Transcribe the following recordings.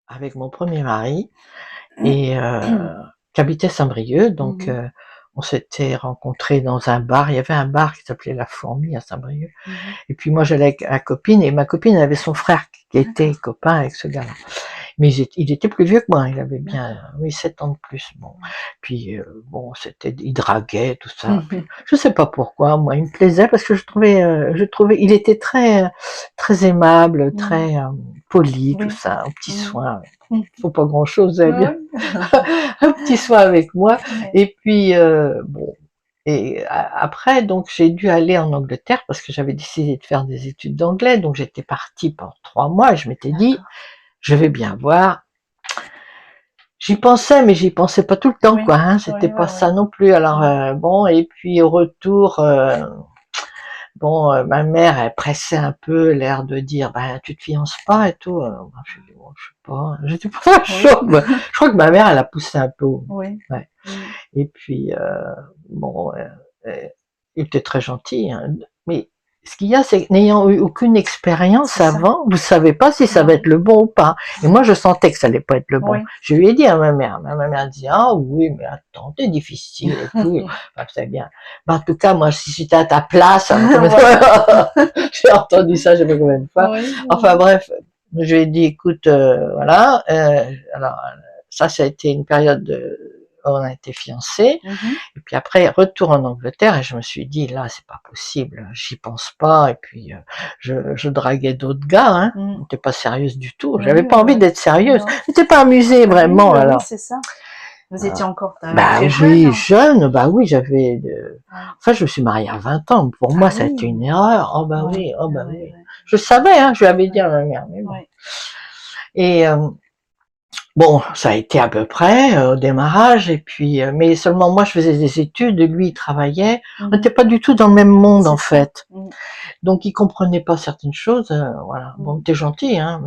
avec mon premier mari et qui habitait Saint-Brieuc, donc on s'était rencontrés dans un bar. Il y avait un bar qui s'appelait La Fourmi à Saint-Brieuc. Et puis moi j'allais avec ma copine, et ma copine avait son frère qui était copain avec ce gars-là. Mais il était plus vieux que moi, il avait bien, oui, 7 ans de plus. Bon, puis bon, il draguait tout ça. Puis, je sais pas pourquoi, moi, il me plaisait parce que je trouvais, il était très, très aimable, très poli, tout ça, un petit soin. Faut pas grand-chose, bien. Un petit soin avec moi. Et puis bon. Et après, donc, j'ai dû aller en Angleterre parce que j'avais décidé de faire des études d'anglais. Donc, j'étais partie pour 3 mois et je m'étais dit, je vais bien voir. J'y pensais, mais j'y pensais pas tout le temps, quoi. Hein, c'était pas ça non plus. Alors bon, et puis au retour, bon, ma mère, elle pressait un peu, l'air de dire, ben tu te fiances pas et tout. Je dis, bon, je sais pas, j'étais pas chaude. Je crois que ma mère, elle a poussé un peu. Ouais. Et puis bon, il était très gentil, hein, mais ce qu'il y a, c'est que n'ayant eu aucune expérience avant, vous savez pas si ça va être le bon ou pas. Et moi, je sentais que ça allait pas être le bon. Je lui ai dit à ma mère dit, ah oui, mais attends, c'est difficile et tout. Enfin, c'est bien. Mais en tout cas, moi, si j'étais à ta place, j'ai entendu ça, je sais pas combien de fois. Enfin bref, je lui ai dit, écoute, voilà, alors ça a été une période on a été fiancés, et puis après retour en Angleterre, et je me suis dit là c'est pas possible, j'y pense pas, et puis je draguais d'autres gars, hein, j'étais pas sérieuse du tout, j'avais pas envie d'être sérieuse, j'étais pas amusée vraiment. Alors c'est ça. Vous étiez encore très jeune, jeune, bah oui, j'avais enfin je me suis mariée à 20 ans, pour moi ça a été une erreur. Oh bah oui, oh bah oui. Je savais, hein, je lui avais dit à ma mère, mais bon. Et bon, ça a été à peu près au démarrage, et puis mais seulement moi je faisais des études, lui il travaillait, on n'était pas du tout dans le même monde en fait, donc il comprenait pas certaines choses, voilà. Bon, t'es gentil, hein,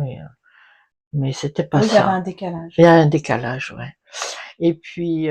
mais c'était pas ça. Il y avait un décalage. Il y a un décalage, ouais. Et puis